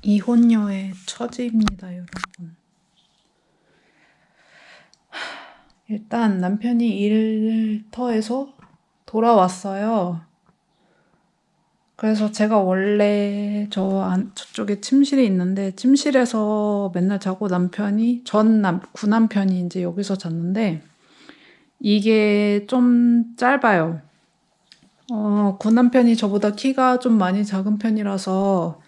이혼녀의 처지입니다, 여러분. 일단 남편이 일터에서 돌아왔어요. 그래서 제가 원래 저쪽에 침실이 있는데 침실에서 맨날 자고 남편이 구남편이 이제 여기서 잤는데 이게 좀 짧아요. 구남편이 저보다 키가 좀 많이 작은 편이라서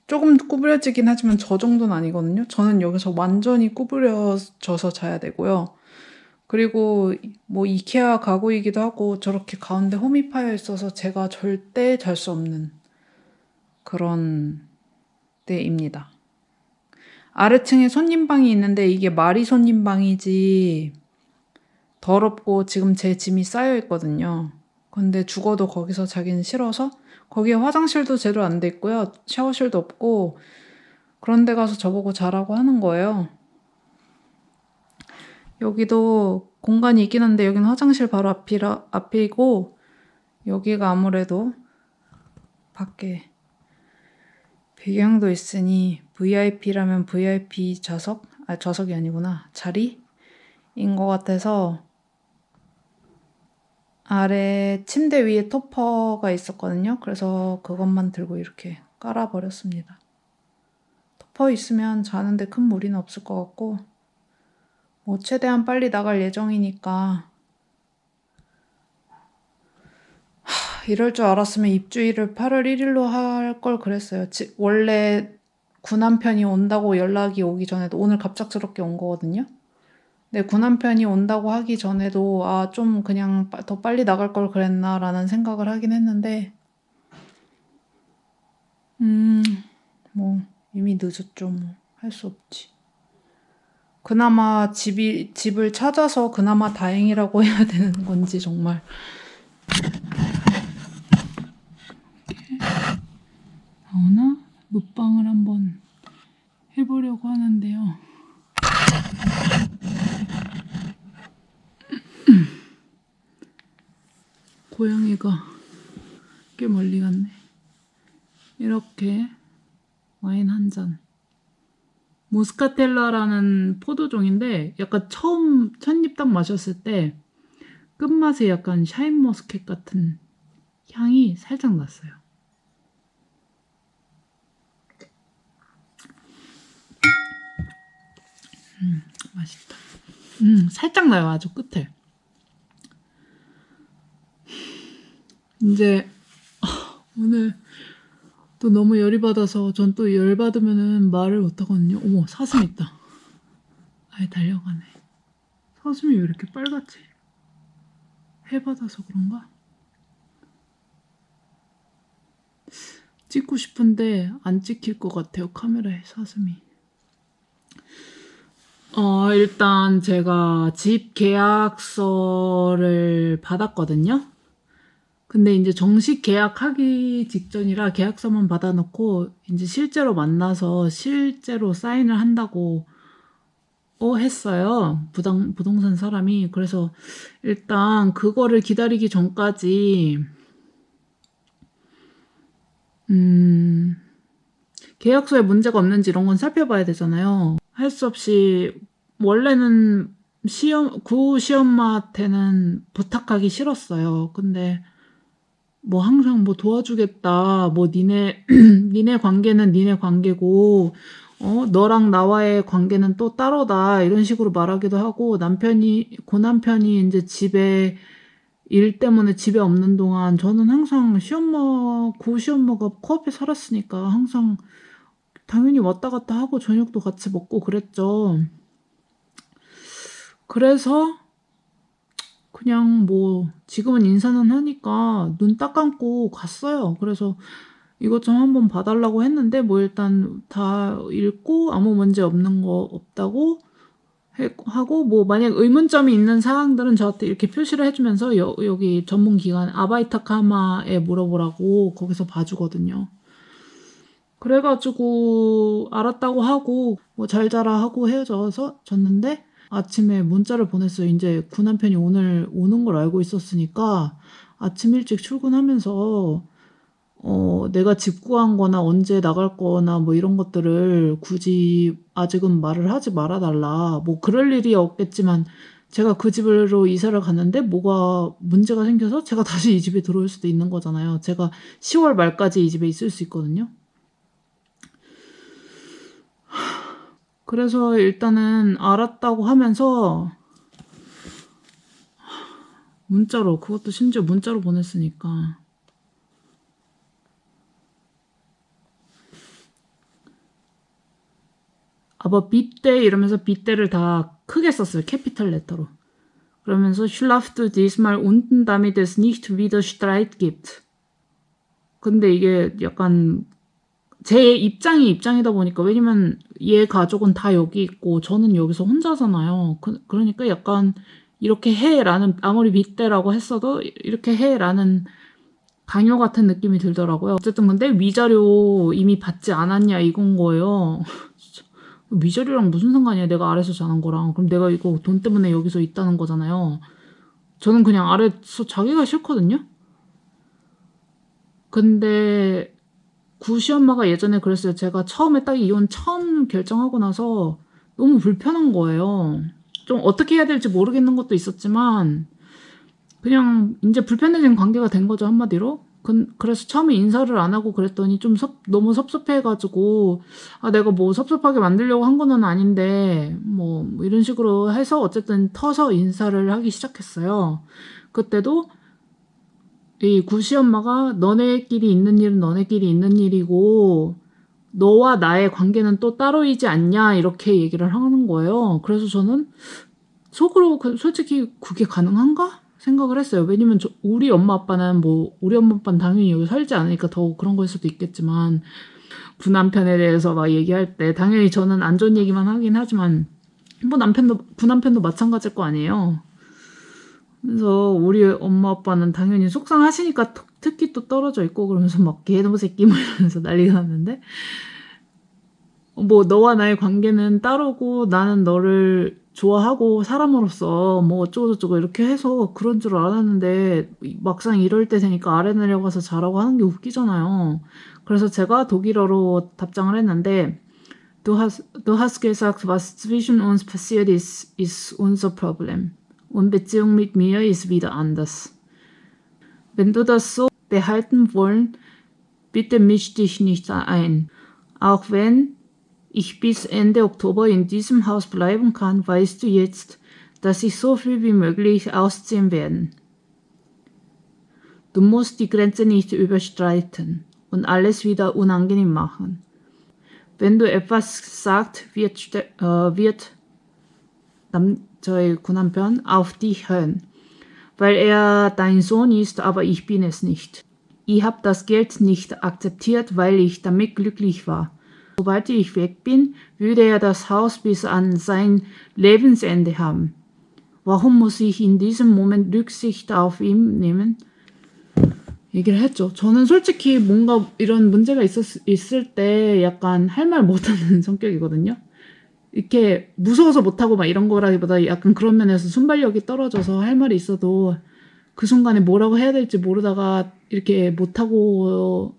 조금 구부려지긴 하지만 저 정도는 아니거든요. 저는 여기서 완전히 구부려져서 자야 되고요. 그리고 뭐 이케아 가구이기도 하고 저렇게 가운데 홈이 파여 있어서 제가 절대 잘 수 없는 그런 데입니다. 아래층에 손님방이 있는데 이게 마리 손님방이지 더럽고 지금 제 짐이 쌓여 있거든요. 근데 죽어도 거기서 자기는 싫어서 거기에 화장실도 제대로 안 돼 있고요. 샤워실도 없고 그런 데 가서 저보고 자라고 하는 거예요. 여기도 공간이 있긴 한데 여기는 화장실 바로 앞이고 여기가 아무래도 밖에 배경도 있으니 VIP라면 VIP 좌석이 아니구나. 자리인 것 같아서 아래 침대 위에 토퍼가 있었거든요. 그래서 그것만 들고 이렇게 깔아버렸습니다. 토퍼 있으면 자는데 큰 무리는 없을 것 같고 뭐 최대한 빨리 나갈 예정이니까 이럴 줄 알았으면 입주일을 8월 1일로 할 걸 그랬어요. 원래 구남편이 온다고 연락이 오기 전에도 오늘 갑작스럽게 온 거거든요. 근데 구남편이 온다고 하기 전에도 좀 그냥 더 빨리 나갈 걸 그랬나라는 생각을 하긴 했는데 뭐 이미 늦었죠. 뭐 할 수 없지. 그나마 집을 찾아서 그나마 다행이라고 해야 되는 건지 정말. 나오나? 묵방을 한번 해보려고 하는데요. 고양이가 꽤 멀리 갔네. 이렇게 와인 한 잔. 모스카텔라라는 포도종인데 약간 첫 입 딱 마셨을 때 끝맛에 약간 샤인머스켓 같은 향이 살짝 났어요. 맛있다. 살짝 나요, 아주 끝에. 이제 오늘 또 너무 열이 받아서 전 또 열 받으면은 말을 못 하거든요. 어머, 사슴 있다. 아예 달려가네. 사슴이 왜 이렇게 빨갛지? 해 받아서 그런가? 찍고 싶은데 안 찍힐 것 같아요, 카메라에 사슴이. 일단 제가 집 계약서를 받았거든요. 근데 이제 정식 계약하기 직전이라 계약서만 받아놓고 이제 실제로 만나서 실제로 사인을 한다고 했어요. 부동산 사람이. 그래서 일단 그거를 기다리기 전까지 계약서에 문제가 없는지 이런 건 살펴봐야 되잖아요. 할 수 없이 원래는 구 시엄마한테는 부탁하기 싫었어요. 근데 뭐 항상 뭐 도와주겠다. 뭐 니네 관계는 니네 관계고 너랑 나와의 관계는 또 따로다. 이런 식으로 말하기도 하고 고남편이 이제 일 때문에 집에 없는 동안 저는 항상 구 시엄마가 코앞에 살았으니까 항상 당연히 왔다 갔다 하고 저녁도 같이 먹고 그랬죠. 그래서 그냥 뭐 지금은 인사는 하니까 눈 딱 감고 갔어요. 그래서 이것 좀 한번 봐달라고 했는데 뭐 일단 다 읽고 아무 문제 없는 거 없다고 하고 뭐 만약 의문점이 있는 사항들은 저한테 이렇게 표시를 해주면서 여기 전문기관 아바이타카마에 물어보라고 거기서 봐주거든요. 그래가지고 알았다고 하고 뭐 잘 자라 하고 헤어져서 졌는데 아침에 문자를 보냈어요. 이제 구남편이 오늘 오는 걸 알고 있었으니까 아침 일찍 출근하면서 내가 집 구한 거나 언제 나갈 거나 뭐 이런 것들을 굳이 아직은 말을 하지 말아달라. 뭐 그럴 일이 없겠지만 제가 그 집으로 이사를 갔는데 뭐가 문제가 생겨서 제가 다시 이 집에 들어올 수도 있는 거잖아요. 제가 10월 말까지 이 집에 있을 수 있거든요. 그래서 일단은 알았다고 하면서 문자로, 그것도 심지어 문자로 보냈으니까. aber bitte 이러면서 bitte를 다 크게 썼어요. 캐피탈 레터로. 그러면서 schlafst diesmal unten, damit es nicht wieder Streit gibt. 근데 이게 약간 제 입장이다 보니까, 왜냐면 얘 가족은 다 여기 있고 저는 여기서 혼자잖아요. 그러니까 약간 이렇게 해라는, 아무리 빗대라고 했어도 이렇게 해라는 강요 같은 느낌이 들더라고요. 어쨌든 근데 위자료 이미 받지 않았냐 이건 거예요. 위자료랑 무슨 상관이야, 내가 아래서 자는 거랑. 그럼 내가 이거 돈 때문에 여기서 있다는 거잖아요. 저는 그냥 아래서 자기가 싫거든요. 근데 구시엄마가 예전에 그랬어요. 제가 처음에 딱 이혼 처음 결정하고 나서 너무 불편한 거예요. 좀 어떻게 해야 될지 모르겠는 것도 있었지만 그냥 이제 불편해진 관계가 된 거죠, 한마디로. 그래서 처음에 인사를 안 하고 그랬더니 좀 너무 섭섭해가지고, 내가 뭐 섭섭하게 만들려고 한 거는 아닌데 뭐 이런 식으로 해서 어쨌든 터서 인사를 하기 시작했어요. 그때도 이 구시엄마가 너네끼리 있는 일은 너네끼리 있는 일이고 너와 나의 관계는 또 따로이지 않냐 이렇게 얘기를 하는 거예요. 그래서 저는 속으로 솔직히 그게 가능한가 생각을 했어요. 왜냐면 우리 엄마 아빠는 당연히 여기 살지 않으니까 더 그런 걸 수도 있겠지만, 구남편에 대해서 막 얘기할 때 당연히 저는 안 좋은 얘기만 하긴 하지만 뭐 구남편도 마찬가지일 거 아니에요. 그래서 우리 엄마 아빠는 당연히 속상하시니까 특히 또 떨어져 있고 그러면서 막 개놈 새끼 뭐 이러면서 난리가 났는데, 뭐 너와 나의 관계는 따로고 나는 너를 좋아하고 사람으로서 뭐 어쩌고저쩌고 이렇게 해서 그런 줄 알았는데 막상 이럴 때 되니까 아래 내려가서 자라고 하는 게 웃기잖아요. 그래서 제가 독일어로 답장을 했는데, Du hast gesagt, was zwischen uns passiert ist unser Problem. Und Beziehung mit mir ist wieder anders. Wenn du das so behalten wollen, bitte misch dich nicht ein. Auch wenn ich bis Ende Oktober in diesem Haus bleiben kann, weißt du jetzt, dass ich so viel wie möglich ausziehen werde. Du musst die Grenze nicht überstreiten und alles wieder unangenehm machen. Wenn du etwas sagst, wird 저희 구남편 auf dich hören, weil er dein Sohn ist, aber ich bin es nicht. Ich habe das Geld nicht akzeptiert, weil ich damit glücklich war. Sobald ich weg bin, würde er das Haus bis an sein Lebensende haben. Warum muss ich in diesem Moment Rücksicht auf ihn nehmen? 얘기를 했죠. 저는 솔직히 뭔가 이런 문제가 있을 때 약간 할 말 못하는 성격이거든요. 이렇게 무서워서 못하고 막 이런 거라기보다 약간 그런 면에서 순발력이 떨어져서 할 말이 있어도 그 순간에 뭐라고 해야 될지 모르다가 이렇게 못하고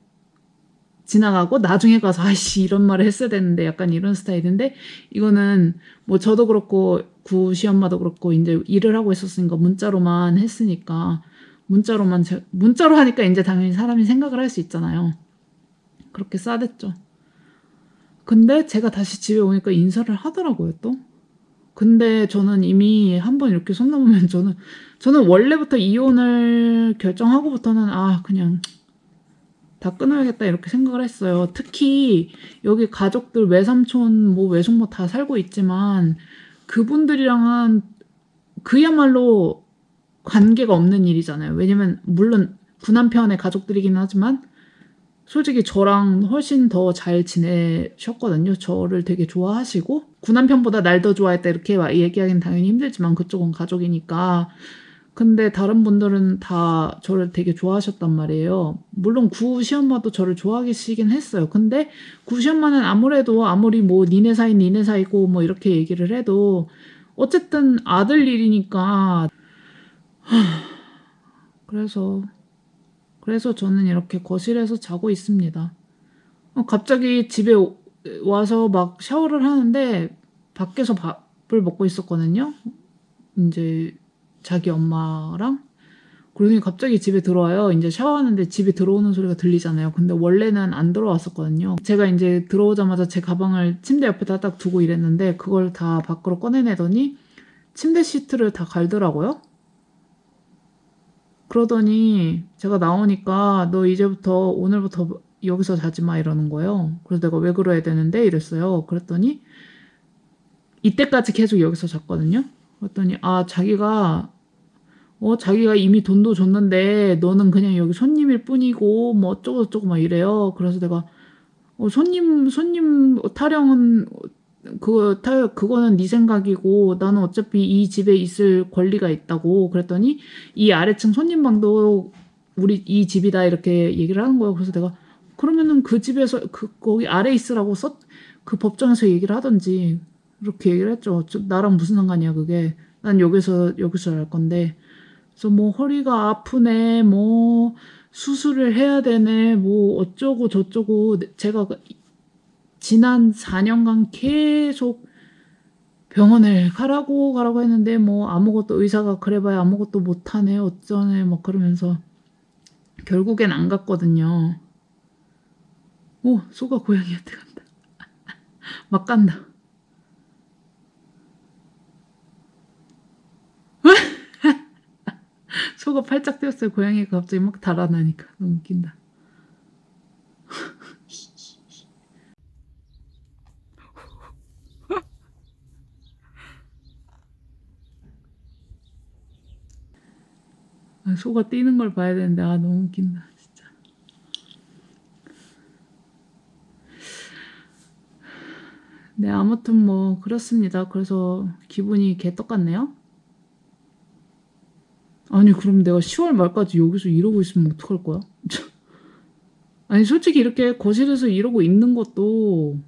지나가고 나중에 가서 아이씨 이런 말을 했어야 되는데 약간 이런 스타일인데, 이거는 뭐 저도 그렇고 구시엄마도 그렇고 이제 일을 하고 있었으니까 문자로만 했으니까 문자로 하니까 이제 당연히 사람이 생각을 할 수 있잖아요. 그렇게 싸댔죠. 근데 제가 다시 집에 오니까 인사를 하더라고요, 또. 근데 저는 이미 한번 이렇게 손 넘으면 저는 원래부터 이혼을 결정하고부터는 그냥 다 끊어야겠다 이렇게 생각을 했어요. 특히 여기 가족들 외삼촌 뭐 외숙모 다 살고 있지만 그분들이랑은 그야말로 관계가 없는 일이잖아요. 왜냐면 물론 구남편의 가족들이긴 하지만 솔직히 저랑 훨씬 더 잘 지내셨거든요. 저를 되게 좋아하시고 구남편보다 날 더 좋아했다 이렇게 얘기하기는 당연히 힘들지만 그쪽은 가족이니까. 근데 다른 분들은 다 저를 되게 좋아하셨단 말이에요. 물론 구시엄마도 저를 좋아하시긴 했어요. 근데 구시엄마는 아무리 뭐 니네 사이고 뭐 이렇게 얘기를 해도 어쨌든 아들 일이니까 그래서 저는 이렇게 거실에서 자고 있습니다. 갑자기 집에 와서 막 샤워를 하는데 밖에서 밥을 먹고 있었거든요. 이제 자기 엄마랑. 그러더니 갑자기 집에 들어와요. 이제 샤워하는데 집에 들어오는 소리가 들리잖아요. 근데 원래는 안 들어왔었거든요. 제가 이제 들어오자마자 제 가방을 침대 옆에다 딱 두고 이랬는데 그걸 다 밖으로 꺼내내더니 침대 시트를 다 갈더라고요. 그러더니 제가 나오니까 너 이제부터 오늘부터 여기서 자지 마 이러는 거예요. 그래서 내가 왜 그래야 되는데 이랬어요. 그랬더니 이때까지 계속 여기서 잤거든요. 그랬더니 자기가 이미 돈도 줬는데 너는 그냥 여기 손님일 뿐이고 뭐 어쩌고 저쩌고 막 이래요. 그래서 내가 손님 타령은 그거는 네 생각이고 나는 어차피 이 집에 있을 권리가 있다고 그랬더니 이 아래층 손님방도 우리 이 집이다 이렇게 얘기를 하는 거예요. 그래서 내가 그러면은 그 집에서 거기 아래 있으라고 그 법정에서 얘기를 하던지 이렇게 얘기를 했죠. 나랑 무슨 상관이야 그게. 난 여기서 할 건데. 그래서 뭐 허리가 아프네, 뭐 수술을 해야 되네, 뭐 어쩌고 저쩌고 제가 지난 4년간 계속 병원을 가라고 했는데 뭐 아무것도 의사가 그래봐야 아무것도 못하네 어쩌네 막 그러면서 결국엔 안 갔거든요. 오, 소가 고양이한테 간다. 막 간다. 소가 팔짝 뛰었어요. 고양이가 갑자기 막 달아나니까 너무 웃긴다. 소가 뛰는 걸 봐야 되는데 너무 웃긴다 진짜. 네, 아무튼 뭐 그렇습니다. 그래서 기분이 개떡같네요. 아니 그럼 내가 10월 말까지 여기서 이러고 있으면 어떡할 거야? 아니 솔직히 이렇게 거실에서 이러고 있는 것도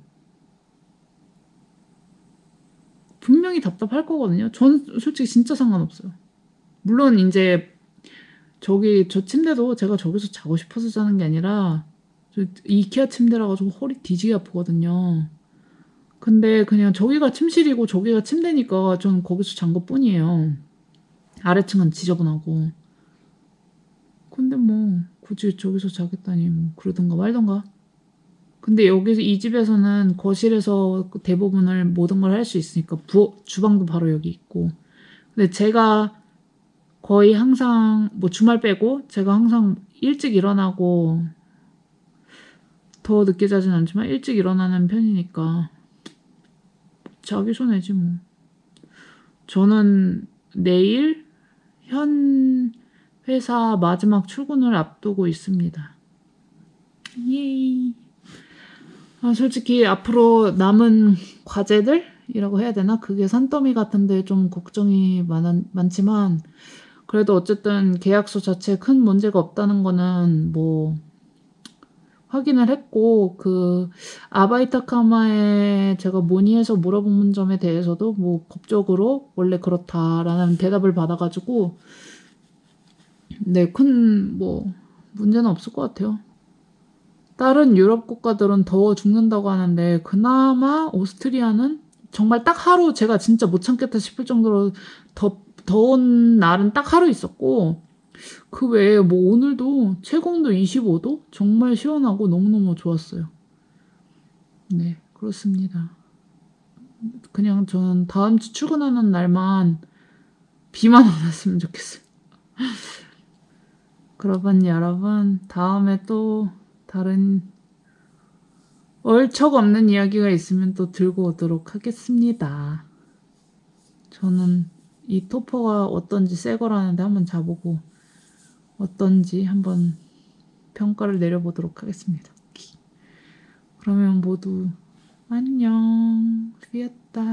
분명히 답답할 거거든요. 전 솔직히 진짜 상관없어요. 물론 이제 저 침대도 제가 저기서 자고 싶어서 자는 게 아니라 저 이케아 침대라 가지고 허리 뒤지게 아프거든요. 근데 그냥 저기가 침실이고 저기가 침대니까 전 거기서 잔 것뿐이에요. 아래층은 지저분하고. 근데 뭐 굳이 저기서 자겠다니 뭐 그러든가 말든가. 근데 여기서 이 집에서는 거실에서 대부분을 모든 걸 할 수 있으니까 주방도 바로 여기 있고. 근데 제가 거의 항상 뭐 주말 빼고 제가 항상 일찍 일어나고 더 늦게 자진 않지만 일찍 일어나는 편이니까 자기 손해지 뭐. 저는 내일 현 회사 마지막 출근을 앞두고 있습니다. 예이. 솔직히 앞으로 남은 과제들이라고 해야 되나? 그게 산더미 같은데 좀 걱정이 많지만 그래도 어쨌든 계약서 자체에 큰 문제가 없다는 거는 뭐 확인을 했고 그 아바이타카마에 제가 문의해서 물어본 점에 대해서도 뭐 법적으로 원래 그렇다라는 대답을 받아가지고 네, 큰 뭐 문제는 없을 것 같아요. 다른 유럽 국가들은 더워 죽는다고 하는데 그나마 오스트리아는 정말 딱 하루 제가 진짜 못 참겠다 싶을 정도로 더운 날은 딱 하루 있었고 그 외에 뭐 오늘도 최고온도 25도? 정말 시원하고 너무너무 좋았어요. 네, 그렇습니다. 그냥 저는 다음 주 출근하는 날만 비만 안 왔으면 좋겠어요. 그러면 여러분 다음에 또 다른 얼척없는 이야기가 있으면 또 들고 오도록 하겠습니다. 저는 이 토퍼가 어떤지 새 거라는데 한번 자보고 어떤지 한번 평가를 내려보도록 하겠습니다. 그러면 모두 안녕. 휘었다.